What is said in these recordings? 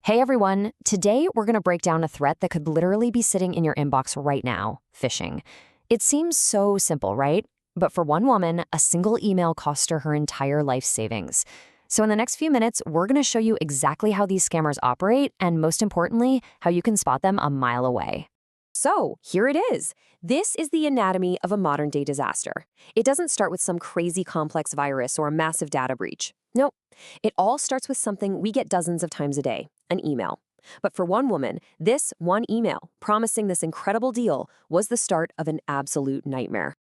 Hey everyone, today we're going to break down a threat that could literally be sitting in your inbox right now, phishing. It seems so simple, right? But for one woman, a single email cost her entire life savings. So in the next few minutes, we're going to show you exactly how these scammers operate and most importantly, how you can spot them a mile away. So, here it is. This is the anatomy of a modern-day disaster. It doesn't start with some crazy complex virus or a massive data breach. Nope. It all starts with something we get dozens of times a day, an email. But for one woman, this one email, promising this incredible deal, was the start of an absolute nightmare.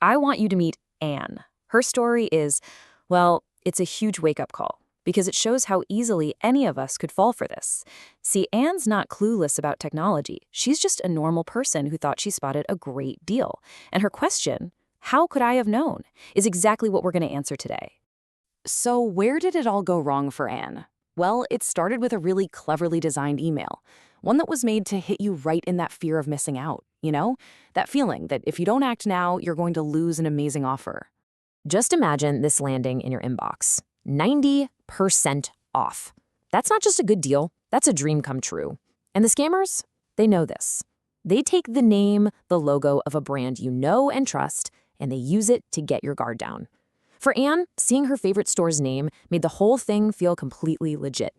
I want you to meet Anne. Her story is, well, it's a huge wake-up call because it shows how easily any of us could fall for this. See, Anne's not clueless about technology. She's just a normal person who thought she spotted a great deal. And her question, how could I have known, is exactly what we're going to answer today. So where did it all go wrong for Anne? Well, it started with a really cleverly designed email, one that was made to hit you right in that fear of missing out, you know? That feeling that if you don't act now, you're going to lose an amazing offer. Just imagine this landing in your inbox. 90% off. That's not just a good deal, that's a dream come true. And the scammers, they know this. They take the name, the logo of a brand you know and trust, and they use it to get your guard down. For Anne, seeing her favorite store's name made the whole thing feel completely legit.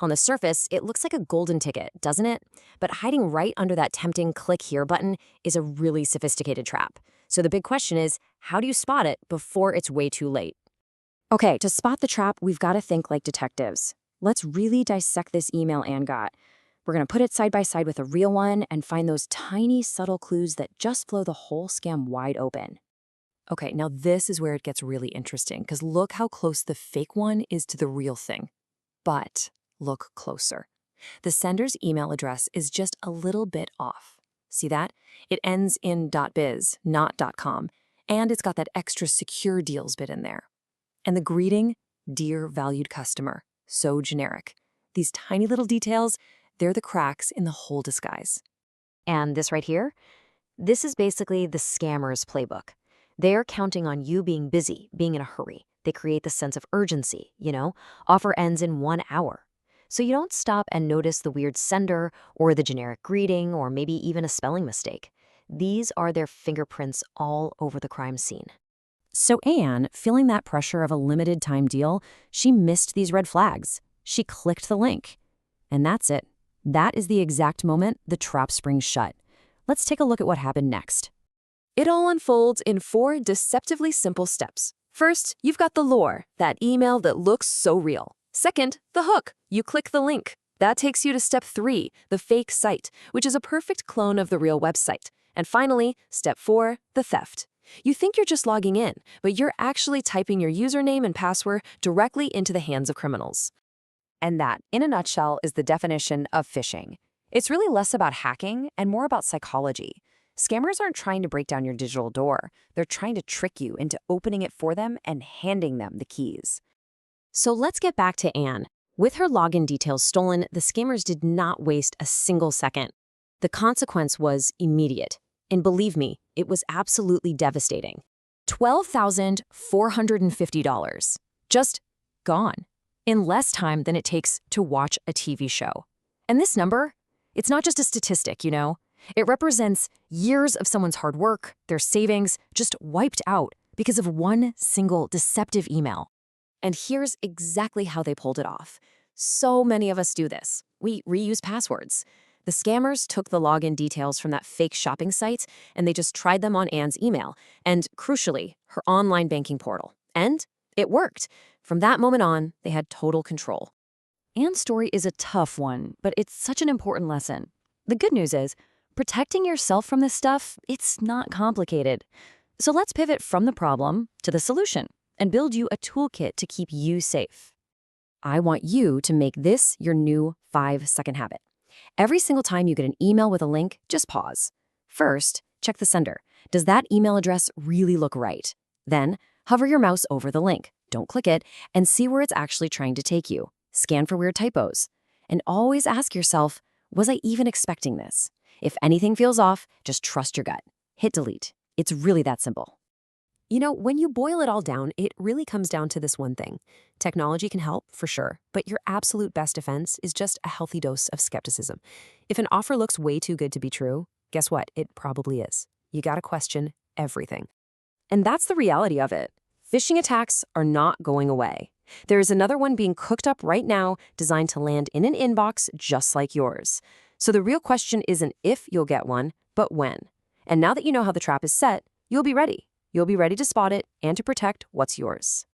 On the surface, it looks like a golden ticket, doesn't it? But hiding right under that tempting click here button is a really sophisticated trap. So the big question is, how do you spot it before it's way too late? Okay, to spot the trap, we've got to think like detectives. Let's really dissect this email Anne got. We're going to put it side by side with a real one and find those tiny, subtle clues that just blow the whole scam wide open. Okay, now this is where it gets really interesting, because look how close the fake one is to the real thing. But look closer. The sender's email address is just a little bit off. See that? It ends in .biz, not .com, and it's got that extra secure deals bit in there. And the greeting, dear valued customer, so generic. These tiny little details, they're the cracks in the whole disguise. And this right here? This is basically the scammer's playbook. They're counting on you being busy, being in a hurry. They create the sense of urgency, offer ends in 1 hour. So you don't stop and notice the weird sender or the generic greeting or maybe even a spelling mistake. These are their fingerprints all over the crime scene. So Anne, feeling that pressure of a limited time deal, she missed these red flags. She clicked the link. And that's it. That is the exact moment the trap springs shut. Let's take a look at what happened next. It all unfolds in 4 deceptively simple steps. First, you've got the lure, that email that looks so real. Second, the hook. You click the link. That takes you to step 3, the fake site, which is a perfect clone of the real website. And finally, step 4, the theft. You think you're just logging in, but you're actually typing your username and password directly into the hands of criminals. And that, in a nutshell, is the definition of phishing. It's really less about hacking and more about psychology. Scammers aren't trying to break down your digital door. They're trying to trick you into opening it for them and handing them the keys. So let's get back to Anne. With her login details stolen, the scammers did not waste a single second. The consequence was immediate. And believe me, it was absolutely devastating. $12,450. Just gone. In less time than it takes to watch a TV show. And this number, it's not just a statistic, It represents years of someone's hard work, their savings, just wiped out because of one single deceptive email. And here's exactly how they pulled it off. So many of us do this. We reuse passwords. The scammers took the login details from that fake shopping site and they just tried them on Anne's email and, crucially, her online banking portal. And it worked. From that moment on, they had total control. Anne's story is a tough one, but it's such an important lesson. The good news is, protecting yourself from this stuff, it's not complicated. So let's pivot from the problem to the solution and build you a toolkit to keep you safe. I want you to make this your new 5-second habit. Every single time you get an email with a link, just pause. First, check the sender. Does that email address really look right? Then, hover your mouse over the link. Don't click it, and see where it's actually trying to take you. Scan for weird typos. And always ask yourself, was I even expecting this? If anything feels off, just trust your gut. Hit delete. It's really that simple. When you boil it all down, it really comes down to this one thing. Technology can help, for sure, but your absolute best defense is just a healthy dose of skepticism. If an offer looks way too good to be true, guess what? It probably is. You gotta question everything. And that's the reality of it. Phishing attacks are not going away. There is another one being cooked up right now, designed to land in an inbox just like yours. So the real question isn't if you'll get one, but when. And now that you know how the trap is set, you'll be ready. You'll be ready to spot it and to protect what's yours.